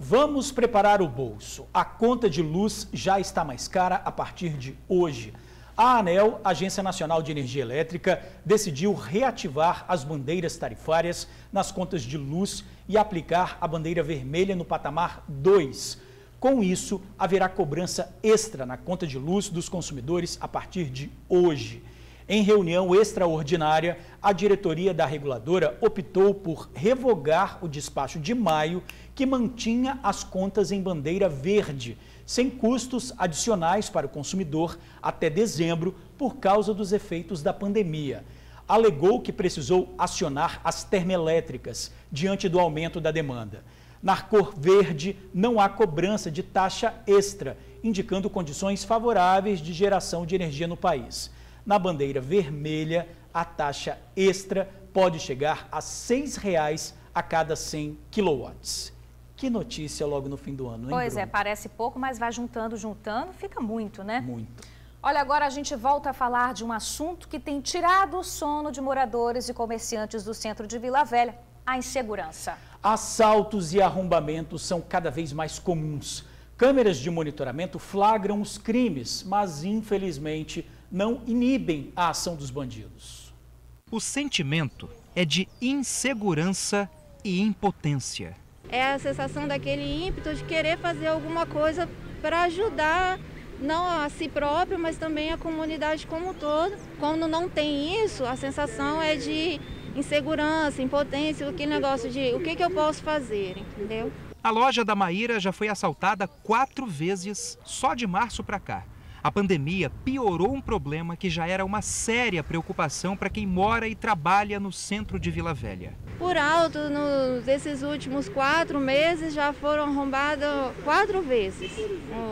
Vamos preparar o bolso. A conta de luz já está mais cara a partir de hoje. A ANEEL, Agência Nacional de Energia Elétrica, decidiu reativar as bandeiras tarifárias nas contas de luz e aplicar a bandeira vermelha no patamar 2. Com isso, haverá cobrança extra na conta de luz dos consumidores a partir de hoje. Em reunião extraordinária, a diretoria da reguladora optou por revogar o despacho de maio, que mantinha as contas em bandeira verde, sem custos adicionais para o consumidor até dezembro por causa dos efeitos da pandemia. Alegou que precisou acionar as termoelétricas diante do aumento da demanda. Na cor verde, não há cobrança de taxa extra, indicando condições favoráveis de geração de energia no país. Na bandeira vermelha, a taxa extra pode chegar a R$ 6,00 a cada 100 quilowatts. Que notícia logo no fim do ano, hein, Pois Bruno? é, parece pouco, mas vai juntando, fica muito, né? Muito. Olha, agora a gente volta a falar de um assunto que tem tirado o sono de moradores e comerciantes do centro de Vila Velha, a insegurança. Assaltos e arrombamentos são cada vez mais comuns. Câmeras de monitoramento flagram os crimes, mas infelizmente não inibem a ação dos bandidos. O sentimento é de insegurança e impotência. É a sensação daquele ímpeto de querer fazer alguma coisa para ajudar, não a si próprio, mas também a comunidade como um todo. Quando não tem isso, a sensação é de insegurança, impotência, aquele negócio de o que eu posso fazer, entendeu? A loja da Maíra já foi assaltada 4 vezes só de março para cá. A pandemia piorou um problema que já era uma séria preocupação para quem mora e trabalha no centro de Vila Velha. Por alto, nesses últimos 4 meses já foram arrombadas 4 vezes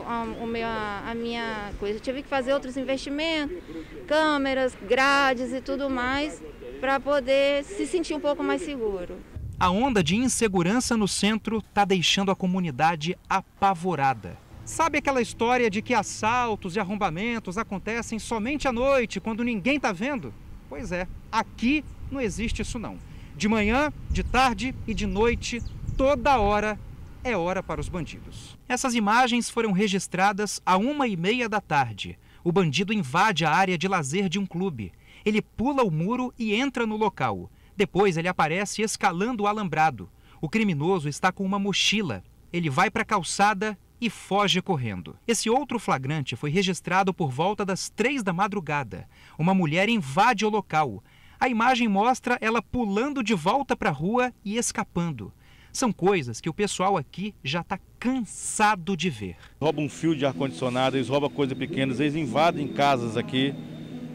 a minha coisa. Eu tive que fazer outros investimentos, câmeras, grades e tudo mais, para poder se sentir um pouco mais seguro. A onda de insegurança no centro está deixando a comunidade apavorada. Sabe aquela história de que assaltos e arrombamentos acontecem somente à noite, quando ninguém está vendo? Pois é, aqui não existe isso não. De manhã, de tarde e de noite, toda hora é hora para os bandidos. Essas imagens foram registradas às 1h30 da tarde. O bandido invade a área de lazer de um clube. Ele pula o muro e entra no local. Depois ele aparece escalando o alambrado. O criminoso está com uma mochila. Ele vai para a calçada e foge correndo. Esse outro flagrante foi registrado por volta das 3 da madrugada. Uma mulher invade o local. A imagem mostra ela pulando de volta para a rua e escapando. São coisas que o pessoal aqui já está cansado de ver. Roubam um fio de ar-condicionado, eles roubam coisas pequenas, eles invadem casas aqui.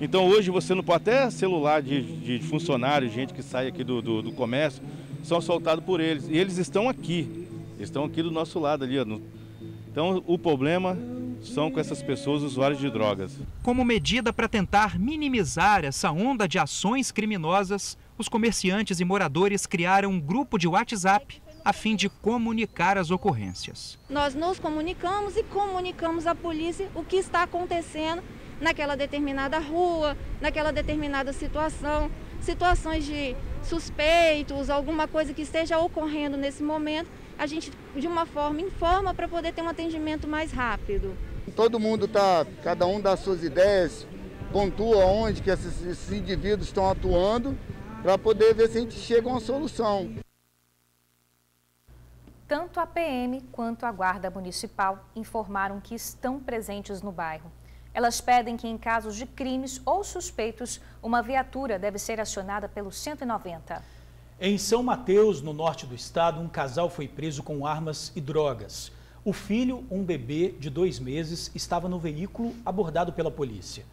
Então hoje você não pode, até celular de funcionário, gente que sai aqui do comércio, são assaltados por eles. E eles estão aqui do nosso lado ali. Então o problema são com essas pessoas usuários de drogas. Como medida para tentar minimizar essa onda de ações criminosas, os comerciantes e moradores criaram um grupo de WhatsApp a fim de comunicar as ocorrências. Nós nos comunicamos e comunicamos à polícia o que está acontecendo naquela determinada rua, naquela determinada situação, situações de suspeitos, alguma coisa que esteja ocorrendo nesse momento, a gente de uma forma informa para poder ter um atendimento mais rápido. Todo mundo cada um dá suas ideias, pontua onde que esses indivíduos estão atuando, para poder ver se a gente chega a uma solução. Tanto a PM quanto a Guarda Municipal informaram que estão presentes no bairro. Elas pedem que em casos de crimes ou suspeitos, uma viatura deve ser acionada pelo 190. Em São Mateus, no norte do estado, um casal foi preso com armas e drogas. O filho, um bebê de 2 meses, estava no veículo abordado pela polícia.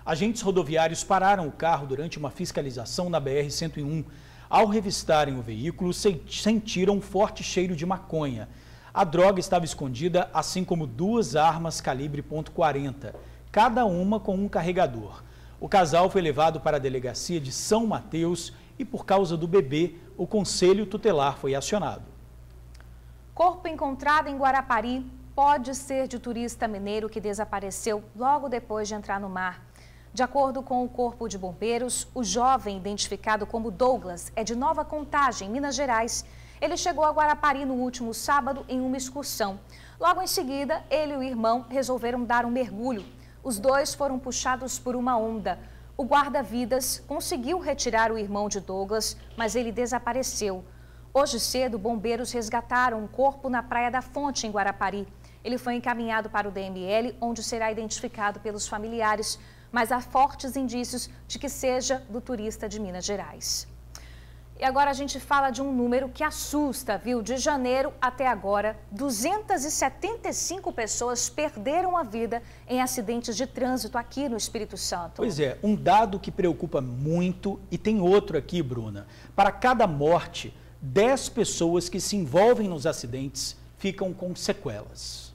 Agentes rodoviários pararam o carro durante uma fiscalização na BR-101. Ao revistarem o veículo, sentiram um forte cheiro de maconha. A droga estava escondida, assim como 2 armas calibre .40, cada uma com um carregador. O casal foi levado para a delegacia de São Mateus e, por causa do bebê, o Conselho Tutelar foi acionado. Corpo encontrado em Guarapari pode ser de turista mineiro que desapareceu logo depois de entrar no mar. De acordo com o Corpo de Bombeiros, o jovem identificado como Douglas é de Nova Contagem, Minas Gerais. Ele chegou a Guarapari no último sábado em uma excursão. Logo em seguida, ele e o irmão resolveram dar um mergulho. Os dois foram puxados por uma onda. O guarda-vidas conseguiu retirar o irmão de Douglas, mas ele desapareceu. Hoje cedo, bombeiros resgataram um corpo na Praia da Fonte, em Guarapari. Ele foi encaminhado para o DML, onde será identificado pelos familiares, mas há fortes indícios de que seja do turista de Minas Gerais. E agora a gente fala de um número que assusta, viu? De janeiro até agora, 275 pessoas perderam a vida em acidentes de trânsito aqui no Espírito Santo. Pois é, um dado que preocupa muito, e tem outro aqui, Bruna. Para cada morte, 10 pessoas que se envolvem nos acidentes ficam com sequelas.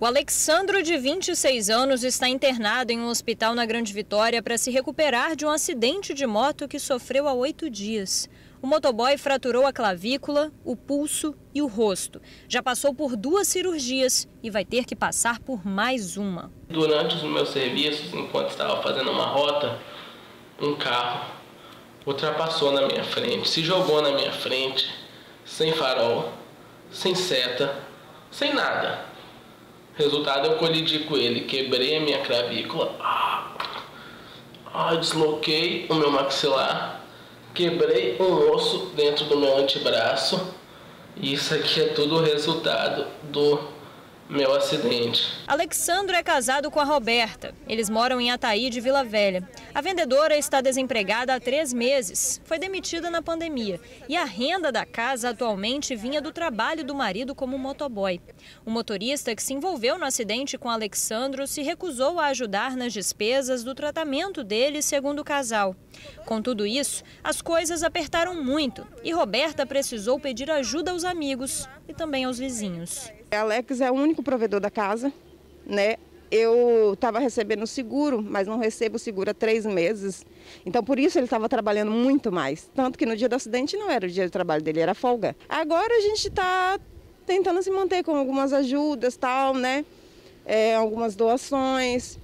O Alexandro, de 26 anos, está internado em um hospital na Grande Vitória para se recuperar de um acidente de moto que sofreu há 8 dias. O motoboy fraturou a clavícula, o pulso e o rosto. Já passou por 2 cirurgias e vai ter que passar por mais uma. Durante os meus serviços, enquanto estava fazendo uma rota, um carro ultrapassou na minha frente, se jogou na minha frente, sem farol, sem seta, sem nada. Resultado, eu colidi com ele, quebrei a minha clavícula, desloquei o meu maxilar, quebrei um osso dentro do meu antebraço. E isso aqui é tudo o resultado do meu acidente. Alexandro é casado com a Roberta. Eles moram em Ataíde, Vila Velha. A vendedora está desempregada há 3 meses. Foi demitida na pandemia. E a renda da casa atualmente vinha do trabalho do marido como motoboy. O motorista que se envolveu no acidente com Alexandro se recusou a ajudar nas despesas do tratamento dele, segundo o casal. Com tudo isso, as coisas apertaram muito e Roberta precisou pedir ajuda aos amigos e também aos vizinhos. Alex é o único provedor da casa, né? Eu estava recebendo seguro, mas não recebo seguro há 3 meses. Então, por isso ele estava trabalhando muito mais. Tanto que no dia do acidente não era o dia de trabalho dele, era folga. Agora a gente está tentando se manter com algumas ajudas, tal, né? Algumas doações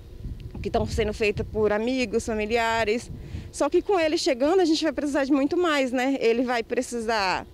que estão sendo feitas por amigos, familiares. Só que com ele chegando, a gente vai precisar de muito mais, né? Ele vai precisar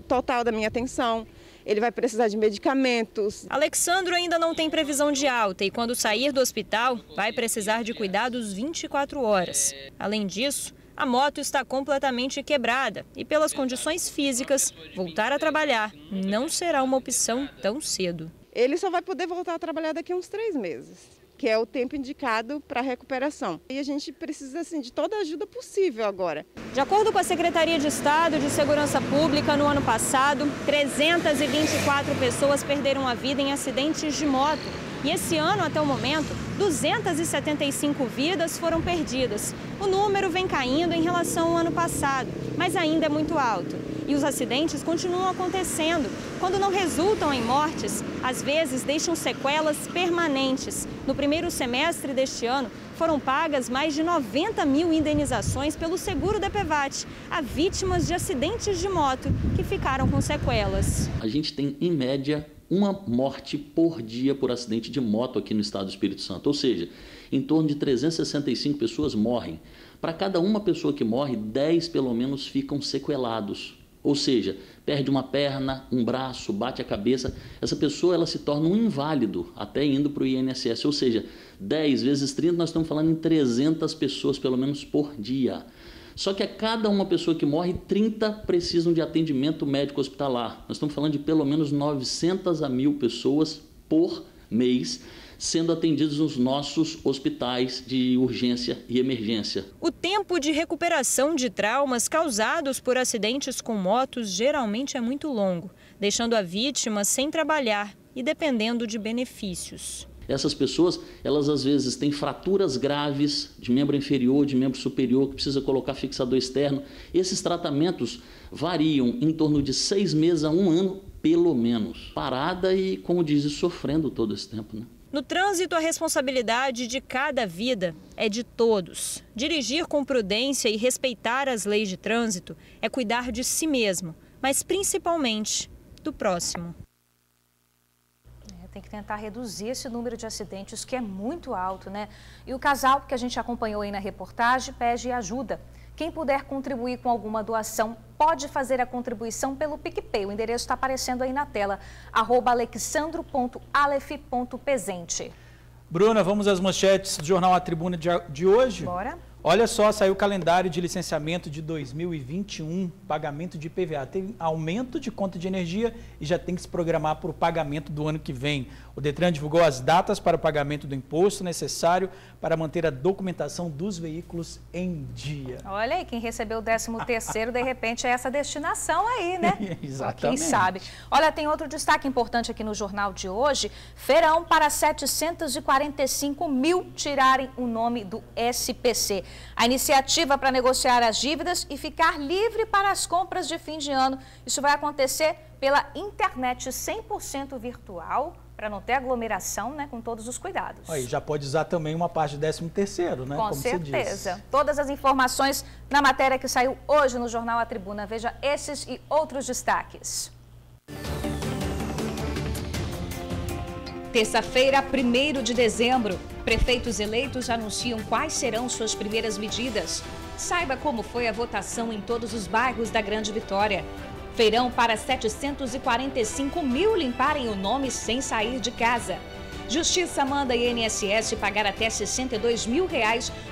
total da minha atenção. Ele vai precisar de medicamentos. Alexandro ainda não tem previsão de alta e quando sair do hospital vai precisar de cuidados 24 horas. Além disso, a moto está completamente quebrada e pelas condições físicas, voltar a trabalhar não será uma opção tão cedo. Ele só vai poder voltar a trabalhar daqui a uns 3 meses. Que é o tempo indicado para a recuperação. E a gente precisa assim, de toda a ajuda possível agora. De acordo com a Secretaria de Estado de Segurança Pública, no ano passado, 324 pessoas perderam a vida em acidentes de moto. E esse ano, até o momento, 275 vidas foram perdidas. O número vem caindo em relação ao ano passado, mas ainda é muito alto. E os acidentes continuam acontecendo. Quando não resultam em mortes, às vezes deixam sequelas permanentes. No primeiro semestre deste ano, foram pagas mais de 90 mil indenizações pelo seguro da DPVAT a vítimas de acidentes de moto que ficaram com sequelas. A gente tem, em média, uma morte por dia por acidente de moto aqui no estado do Espírito Santo. Ou seja, em torno de 365 pessoas morrem. Para cada uma pessoa que morre, 10 pelo menos ficam sequelados. Ou seja, perde uma perna, um braço, bate a cabeça. Essa pessoa ela se torna um inválido, até indo para o INSS. Ou seja, 10 vezes 30, nós estamos falando em 300 pessoas pelo menos por dia. Só que a cada uma pessoa que morre, 30 precisam de atendimento médico hospitalar. Nós estamos falando de pelo menos 900 a 1.000 pessoas por mês sendo atendidos nos nossos hospitais de urgência e emergência. O tempo de recuperação de traumas causados por acidentes com motos geralmente é muito longo, deixando a vítima sem trabalhar e dependendo de benefícios. Essas pessoas, elas às vezes têm fraturas graves de membro inferior, de membro superior, que precisa colocar fixador externo. Esses tratamentos variam em torno de 6 meses a 1 ano, pelo menos. Parada e, como diz, sofrendo todo esse tempo, né? No trânsito, a responsabilidade de cada vida é de todos. Dirigir com prudência e respeitar as leis de trânsito é cuidar de si mesmo, mas principalmente do próximo. Tem que tentar reduzir esse número de acidentes, que é muito alto, né? E o casal que a gente acompanhou aí na reportagem pede ajuda. Quem puder contribuir com alguma doação, pode fazer a contribuição pelo PicPay. O endereço está aparecendo aí na tela, @alexandro.alef.pesente. Bruna, vamos às manchetes do Jornal A Tribuna de hoje? Bora. Olha só, saiu o calendário de licenciamento de 2021, pagamento de IPVA. Teve aumento de conta de energia e já tem que se programar para o pagamento do ano que vem. O Detran divulgou as datas para o pagamento do imposto necessário para manter a documentação dos veículos em dia. Olha aí, quem recebeu o 13º, de repente, é essa destinação aí, né? Exatamente. Quem sabe. Olha, tem outro destaque importante aqui no jornal de hoje. Feirão para 745 mil tirarem o nome do SPC. A iniciativa para negociar as dívidas e ficar livre para as compras de fim de ano. Isso vai acontecer pela internet 100% virtual, para não ter aglomeração, né, com todos os cuidados. Aí já pode usar também uma parte do 13º, né? Com certeza. Todas as informações na matéria que saiu hoje no Jornal A Tribuna. Veja esses e outros destaques. Terça-feira, 1º de dezembro. Prefeitos eleitos anunciam quais serão suas primeiras medidas. Saiba como foi a votação em todos os bairros da Grande Vitória. Feirão para 745 mil limparem o nome sem sair de casa. Justiça manda a INSS pagar até R$ 62 mil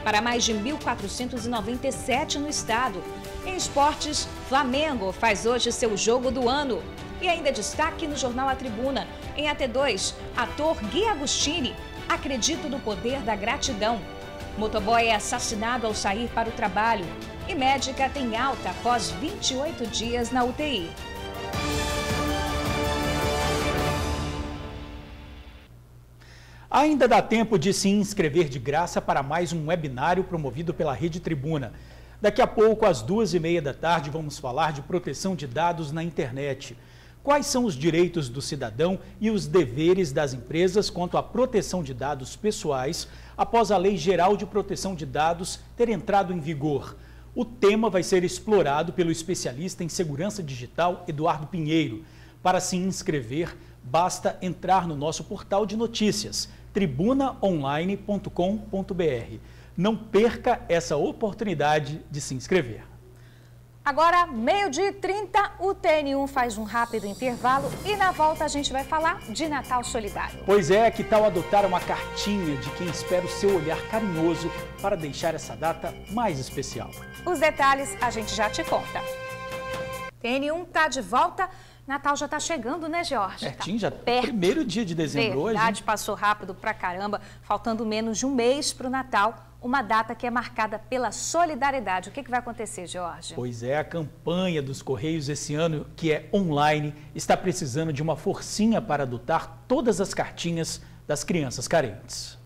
para mais de 1.497 no estado. Em esportes, Flamengo faz hoje seu jogo do ano. E ainda destaque no Jornal A Tribuna. Em AT2, ator Gui Agostini, acredito no poder da gratidão. Motoboy é assassinado ao sair para o trabalho. E médica tem alta após 28 dias na UTI. Ainda dá tempo de se inscrever de graça para mais um webinário promovido pela Rede Tribuna. Daqui a pouco, às 2h30 da tarde, vamos falar de proteção de dados na internet. Quais são os direitos do cidadão e os deveres das empresas quanto à proteção de dados pessoais após a Lei Geral de Proteção de Dados ter entrado em vigor? O tema vai ser explorado pelo especialista em segurança digital Eduardo Pinheiro. Para se inscrever, basta entrar no nosso portal de notícias, tribunaonline.com.br. Não perca essa oportunidade de se inscrever. Agora, 12h30, o TN1 faz um rápido intervalo e na volta a gente vai falar de Natal Solidário. Pois é, que tal adotar uma cartinha de quem espera o seu olhar carinhoso para deixar essa data mais especial? Os detalhes a gente já te conta. TN1 está de volta. Natal já está chegando, né, Jorge? Pertinho, já primeiro dia de dezembro hoje. Verdade, passou rápido pra caramba, faltando menos de um mês para o Natal, uma data que é marcada pela solidariedade. O que vai acontecer, Jorge? Pois é, a campanha dos Correios esse ano, que é online, está precisando de uma forcinha para adotar todas as cartinhas das crianças carentes.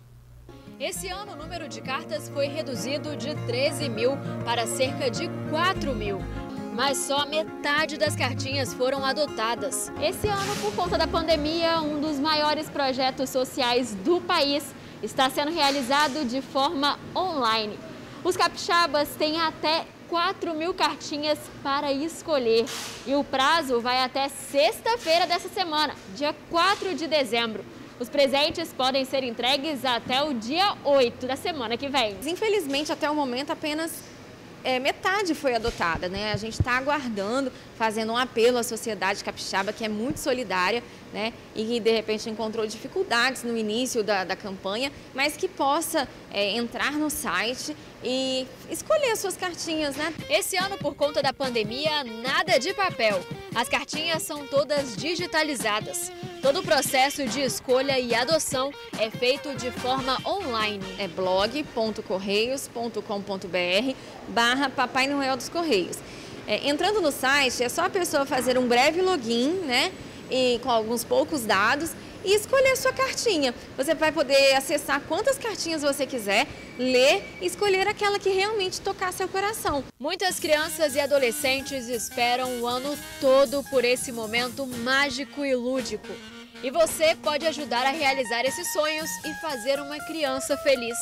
Esse ano, o número de cartas foi reduzido de 13 mil para cerca de 4 mil. Mas só metade das cartinhas foram adotadas. Esse ano, por conta da pandemia, um dos maiores projetos sociais do país está sendo realizado de forma online. Os capixabas têm até 4 mil cartinhas para escolher. E o prazo vai até sexta-feira dessa semana, dia 4 de dezembro. Os presentes podem ser entregues até o dia 8 da semana que vem. Infelizmente, até o momento, apenas metade foi adotada, né? A gente está aguardando, fazendo um apelo à sociedade capixaba, que é muito solidária, né? E que de repente encontrou dificuldades no início da campanha, mas que possa entrar no site e escolher as suas cartinhas, né? Esse ano, por conta da pandemia, nada de papel. As cartinhas são todas digitalizadas. Todo o processo de escolha e adoção é feito de forma online. É blog.correios.com.br/Papai Noel dos Correios. Entrando no site, é só a pessoa fazer um breve login, né? E com alguns poucos dados e escolher a sua cartinha. Você vai poder acessar quantas cartinhas você quiser, ler e escolher aquela que realmente tocar seu coração. Muitas crianças e adolescentes esperam o ano todo por esse momento mágico e lúdico. E você pode ajudar a realizar esses sonhos e fazer uma criança feliz.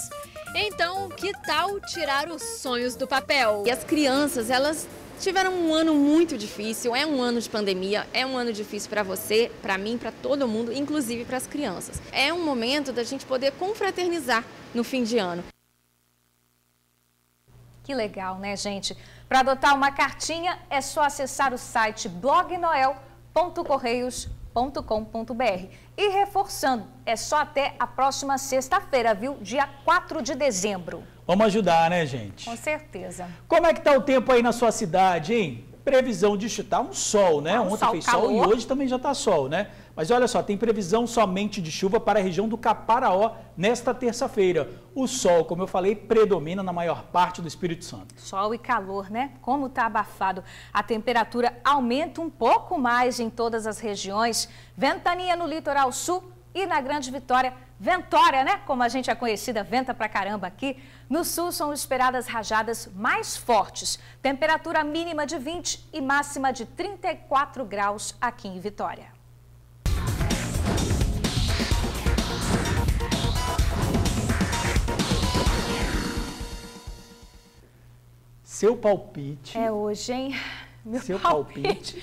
Então, que tal tirar os sonhos do papel? E as crianças, elas tiveram um ano muito difícil, é um ano de pandemia, é um ano difícil para você, para mim, para todo mundo, inclusive para as crianças. É um momento da gente poder confraternizar no fim de ano. Que legal, né, gente? Para adotar uma cartinha, é só acessar o site blognoel.correios.com.br. E reforçando, é só até a próxima sexta-feira, viu? Dia 4 de dezembro. Vamos ajudar, né, gente? Com certeza. Como é que tá o tempo aí na sua cidade, hein? Previsão de chutar um sol, né? Ontem fez sol e hoje também já tá sol, né? Mas olha só, tem previsão somente de chuva para a região do Caparaó nesta terça-feira. O sol, como eu falei, predomina na maior parte do Espírito Santo. Sol e calor, né? Como tá abafado. A temperatura aumenta um pouco mais em todas as regiões. Ventania no litoral sul e na Grande Vitória. Ventória, né? Como a gente é conhecida, venta pra caramba aqui. No sul são esperadas rajadas mais fortes. Temperatura mínima de 20 e máxima de 34 graus aqui em Vitória. Seu palpite. É hoje, hein? Meu seu palpite.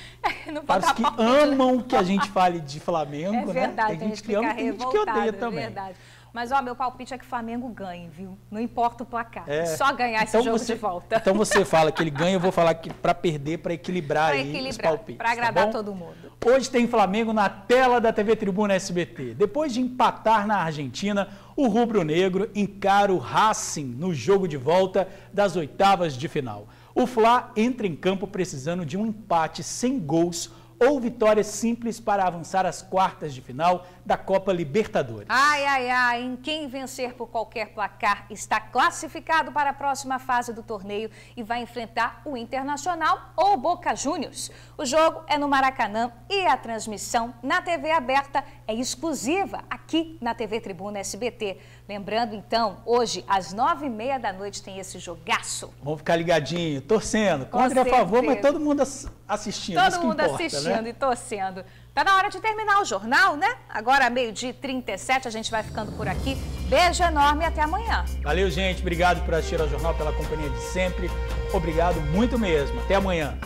Para os que amam que a gente fale de Flamengo, é verdade, né? Tem gente que ama e tem gente que odeia também. É verdade. Mas, ó, meu palpite é que o Flamengo ganhe, viu? Não importa o placar. Só ganhar esse jogo de volta. Então você fala que ele ganha, eu vou falar que para perder, para equilibrar aí os palpites. Para agradar todo mundo. Hoje tem Flamengo na tela da TV Tribuna SBT. Depois de empatar na Argentina, o rubro-negro encara o Racing no jogo de volta das oitavas de final. O Fla entra em campo precisando de um empate sem gols ou vitória simples para avançar às quartas de final da Copa Libertadores. Ai, ai, ai, em quem vencer por qualquer placar está classificado para a próxima fase do torneio e vai enfrentar o Internacional ou o Boca Juniors. O jogo é no Maracanã e a transmissão na TV aberta é exclusiva aqui na TV Tribuna SBT. Lembrando, então, hoje às 9h30 da noite tem esse jogaço. Vamos ficar ligadinho, torcendo, contra e a favor, mas todo mundo assistindo. Todo mundo assistindo, né? E torcendo. Tá na hora de terminar o jornal, né? Agora, 12h37, a gente vai ficando por aqui. Beijo enorme e até amanhã. Valeu, gente. Obrigado por assistir ao jornal, pela companhia de sempre. Obrigado muito mesmo. Até amanhã.